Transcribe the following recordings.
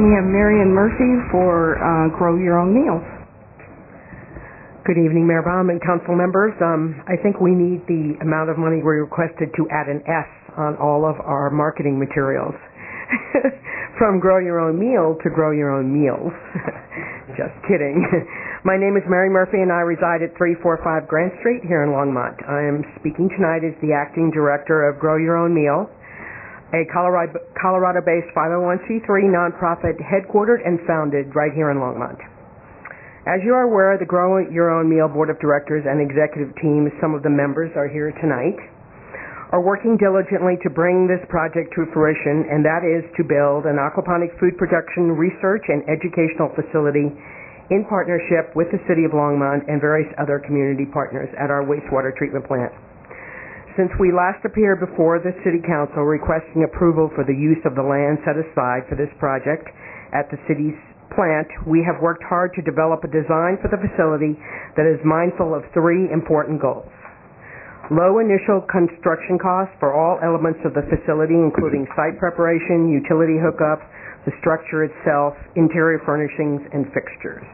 and we have Marion Murphy for Grow Your Own Meals. Good evening, Mayor Baum and council members. I think we need the amount of money we requested to add an S on all of our marketing materials. From Grow Your Own Meal to Grow Your Own Meals. Just kidding. My name is Mary Murphy and I reside at 345 Grant Street here in Longmont. I am speaking tonight as the acting director of Grow Your Own Meal, a Colorado-based 501c3 nonprofit headquartered and founded right here in Longmont. As you are aware, the Grow Your Own Meal Board of Directors and executive team, some of the members are here tonight, are working diligently to bring this project to fruition, and that is to build an aquaponic food production research and educational facility in partnership with the City of Longmont and various other community partners at our wastewater treatment plant. Since we last appeared before the City Council requesting approval for the use of the land set aside for this project at the city's plant, we have worked hard to develop a design for the facility that is mindful of three important goals. Low initial construction costs for all elements of the facility, including site preparation, utility hookup, the structure itself, interior furnishings, and fixtures.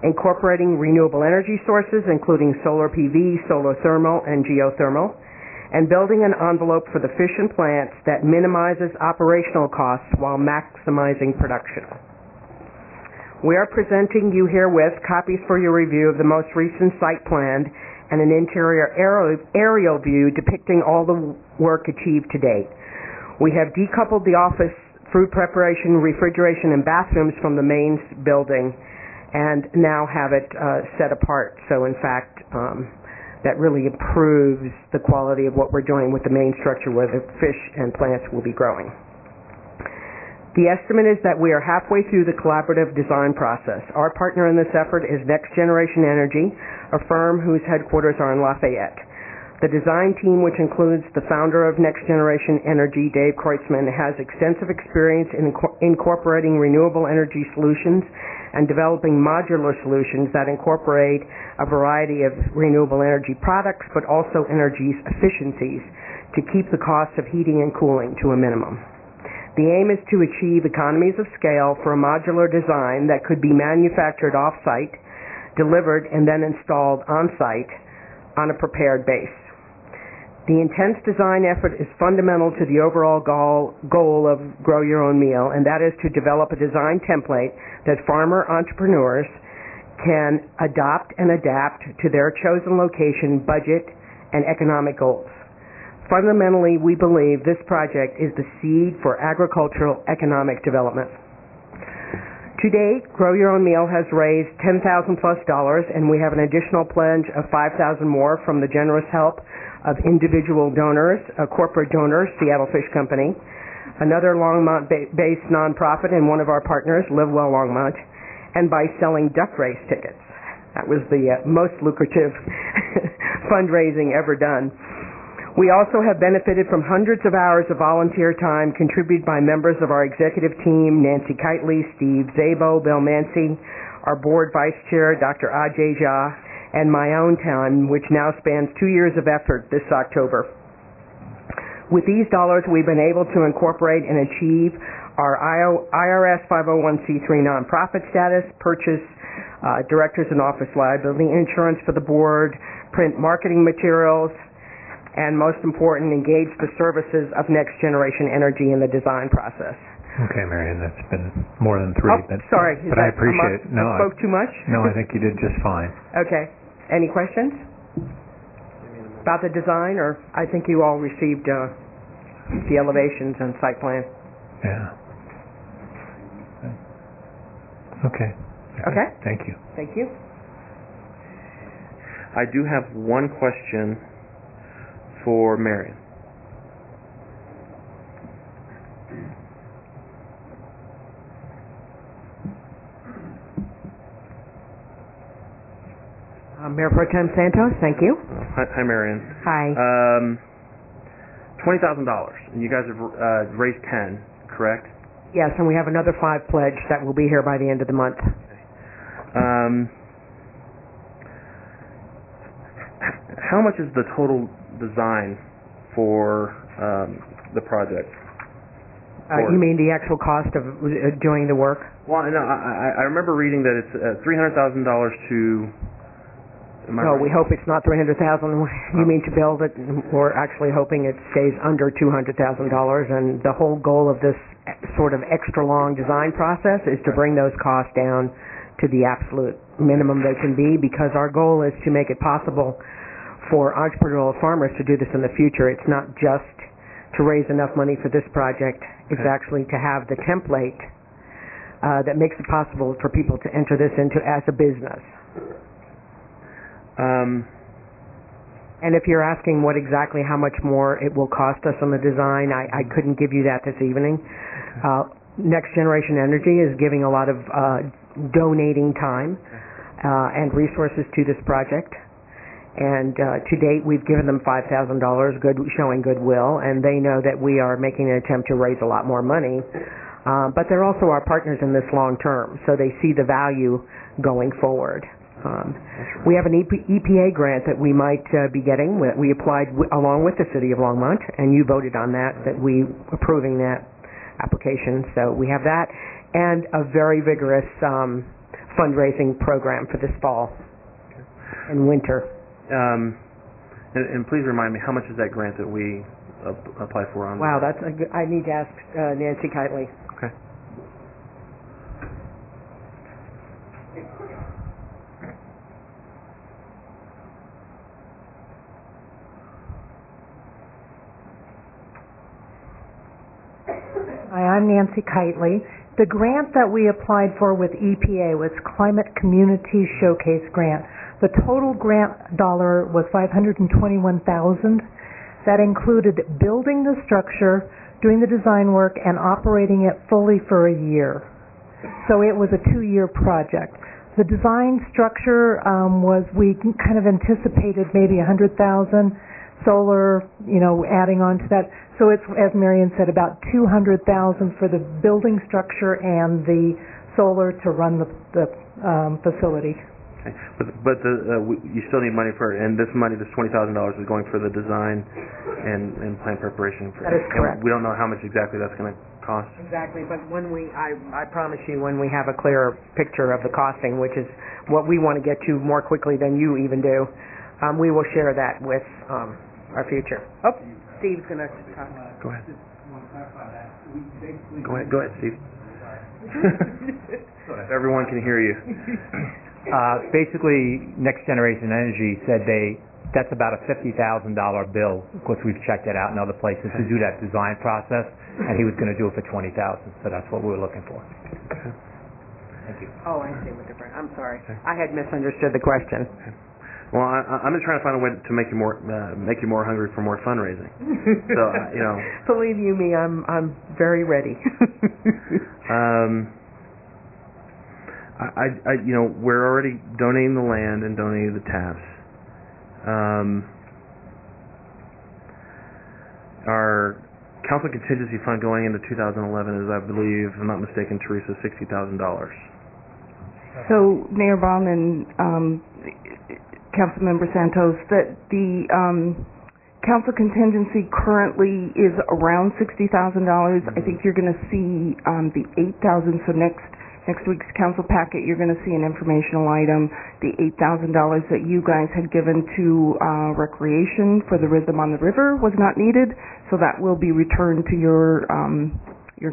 Incorporating renewable energy sources, including solar PV, solar thermal, and geothermal, and building an envelope for the fish and plants that minimizes operational costs while maximizing production. We are presenting you herewith copies for your review of the most recent site plan and an interior aerial view depicting all the work achieved to date. We have decoupled the office, food preparation, refrigeration, and bathrooms from the main building and now have it set apart. So in fact, that really improves the quality of what we're doing with the main structure where the fish and plants will be growing. The estimate is that we are halfway through the collaborative design process. Our partner in this effort is Next Generation Energy, a firm whose headquarters are in Lafayette. The design team, which includes the founder of Next Generation Energy, Dave Kreutzmann, has extensive experience in incorporating renewable energy solutions and developing modular solutions that incorporate a variety of renewable energy products, but also energy efficiencies to keep the cost of heating and cooling to a minimum. The aim is to achieve economies of scale for a modular design that could be manufactured off-site, delivered, and then installed on-site on a prepared base. The intense design effort is fundamental to the overall goal of Grow Your Own Meal, and that is to develop a design template that farmer entrepreneurs can adopt and adapt to their chosen location, budget, and economic goals. Fundamentally, we believe this project is the seed for agricultural economic development. To date, Grow Your Own Meal has raised $10,000+ and we have an additional pledge of $5,000 more from the generous help of individual donors, corporate donors, Seattle Fish Company, another Longmont-based nonprofit and one of our partners, Live Well Longmont, and by selling duck race tickets. That was the most lucrative fundraising ever done. We also have benefited from hundreds of hours of volunteer time contributed by members of our executive team, Nancy Kitely, Steve Zabo, Bill Mancy, our board vice chair, Dr. Ajay Jha, and my own time, which now spans 2 years of effort this October. With these dollars, we've been able to incorporate and achieve our IRS 501c3 nonprofit status, purchase directors and office liability insurance for the board, print marketing materials, and most important, engage the services of Next Generation Energy in the design process. Okay, Marion, that's been more than three. Oh, sorry. But I appreciate it. No, I spoke too much? No, I think you did just fine. Okay. Any questions about the design, or I think you all received the elevations and site plan? Yeah. Okay. Okay. Thank you. Thank you. I do have one question for Marion. Mayor Pro Tem Santos, thank you. Hi, Marion. Hi. $20,000. And you guys have raised 10, correct? Yes, and we have another 5 pledged that will be here by the end of the month. Okay. How much is the total design for the project? You mean the actual cost of doing the work? Well, no, I remember reading that it's $300,000 to... No, we hope it's not $300,000. You mean to build it? We're actually hoping it stays under $200,000. And the whole goal of this sort of extra long design process is to bring those costs down to the absolute minimum they can be, because our goal is to make it possible for entrepreneurial farmers to do this in the future. It's not just to raise enough money for this project. It's actually to have the template that makes it possible for people to enter this into as a business. And if you're asking how much more it will cost us on the design, I couldn't give you that this evening. Next Generation Energy is giving a lot of donating time and resources to this project. And to date, we've given them $5,000, showing goodwill, and they know that we are making an attempt to raise a lot more money. But they're also our partners in this long term, so they see the value going forward. We have an EPA grant that we might be getting. We applied along with the City of Longmont, and you voted on that we approving that application. So we have that, and a very vigorous fundraising program for this fall and winter. And please remind me, how much is that grant that we apply for on? Wow, I need to ask Nancy Kitely. Okay. Hi, I'm Nancy Kitely. The grant that we applied for with EPA was Climate Community Showcase Grant. The total grant dollar was $521,000. That included building the structure, doing the design work, and operating it fully for a year. So it was a 2-year project. The design structure we kind of anticipated maybe $100,000, solar, adding on to that. So it's, as Marion said, about $200,000 for the building structure and the solar to run the facility. Okay. But you still need money for it, and this money, this $20,000, is going for the design and plan preparation. That is correct. And we don't know how much exactly that's going to cost. Exactly, but I promise you, when we have a clearer picture of the costing, which is what we want to get to more quickly than you even do, we will share that with our future. Oh, Steve's going to talk. Go ahead. Go ahead, Steve. Everyone can hear you. Basically, Next Generation Energy said that's about a $50,000 bill. Of course, we've checked it out in other places to do that design process, and he was going to do it for $20,000. So that's what we were looking for. Okay. Thank you. Oh, I see what different. I'm sorry. I had misunderstood the question. Okay. Well, I'm just trying to find a way to make you more hungry for more fundraising. So Believe you me, I'm very ready. We're already donating the land and donating the taps. Our council contingency fund going into 2011 is, I believe, if I'm not mistaken, Teresa, $60,000. So, Mayor Baum and Councilmember Santos, that the council contingency currently is around $60,000. I think you're going to see the $8,000. So next week's council packet, you're going to see an informational item. The $8,000 that you guys had given to recreation for the Rhythm on the River was not needed, so that will be returned to your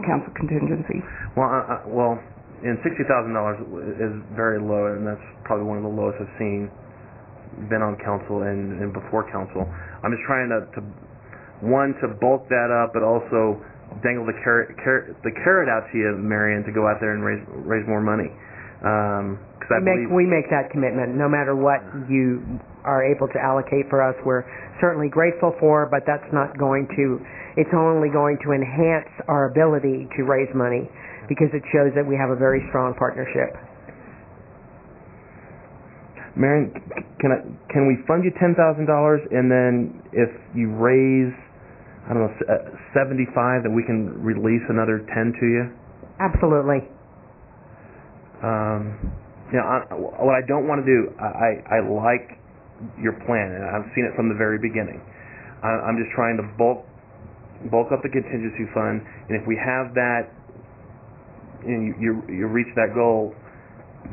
council contingency. Well, and $60,000 is very low, and that's probably one of the lowest I've seen. Been on council and before council. I'm just trying to bulk that up, but also dangle the carrot out to you, Marion, to go out there and raise more money. We make that commitment. No matter what you are able to allocate for us, we're certainly grateful for, but that's not going to. It's only going to enhance our ability to raise money because it shows that we have a very strong partnership. Marion, can we fund you $10,000, and then if you raise, I don't know, 75, that we can release another 10 to you? Absolutely. What I don't want to do, I like your plan, and I've seen it from the very beginning. I'm just trying to bulk bulk up the contingency fund, and if we have that, and you reach that goal,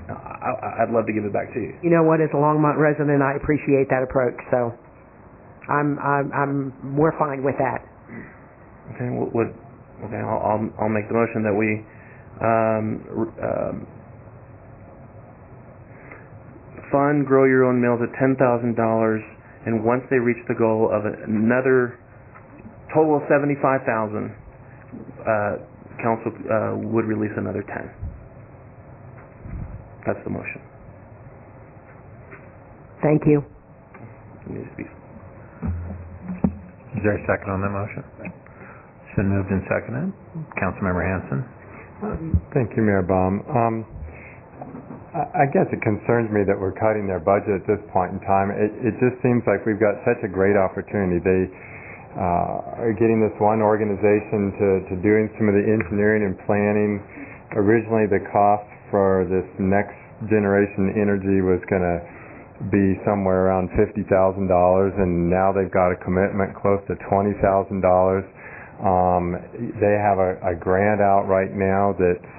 I'd love to give it back to you. You know what? As a Longmont resident, I appreciate that approach. So, we're fine with that. Okay. I'll make the motion that we fund Grow Your Own Meals at $10,000, and once they reach the goal of another total of $75,000, council would release another 10. That's the motion. Thank you. It needs to be. Is there a second on that motion? It's been moved and seconded. Councilmember Hanson. Thank you, Mayor Baum. I guess it concerns me that we're cutting their budget at this point in time. It just seems like we've got such a great opportunity. They are getting this one organization to doing some of the engineering and planning. Originally, the cost for this next generation energy was going to be somewhere around $50,000, and now they've got a commitment close to $20,000. They have a grant out right now that's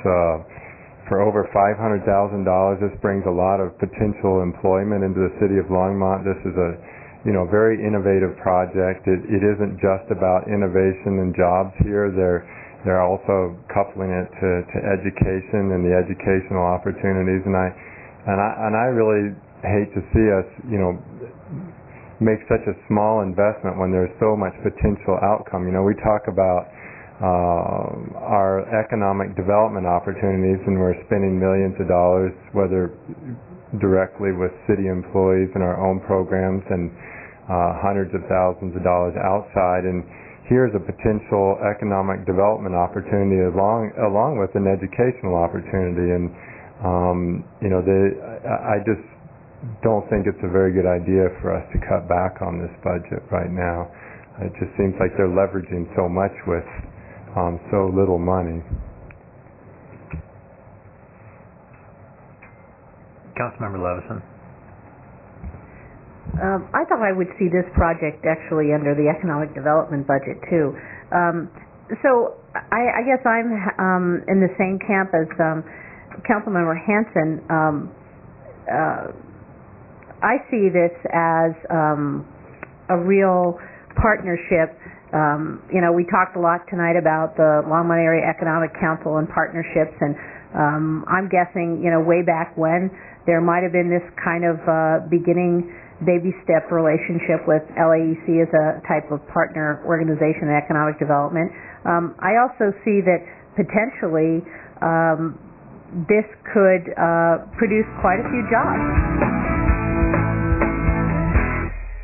for over $500,000. This brings a lot of potential employment into the city of Longmont. This is a very innovative project. It isn't just about innovation and jobs here. They're also coupling it to education and the educational opportunities. And I really hate to see us, make such a small investment when there's so much potential outcome. We talk about our economic development opportunities, and we're spending millions of dollars, whether directly with city employees in our own programs and hundreds of thousands of dollars outside. And here's a potential economic development opportunity along with an educational opportunity. And I just don't think it's a very good idea for us to cut back on this budget right now. It just seems like they're leveraging so much with so little money. Councilmember Levison. I thought I would see this project actually under the economic development budget too. So I guess I'm in the same camp as Councilmember Hanson. I see this as a real partnership. We talked a lot tonight about the Longmont Area Economic Council and partnerships, and I'm guessing, way back when, there might have been this kind of beginning baby step relationship with LAEC as a type of partner organization in economic development. I also see that potentially this could produce quite a few jobs.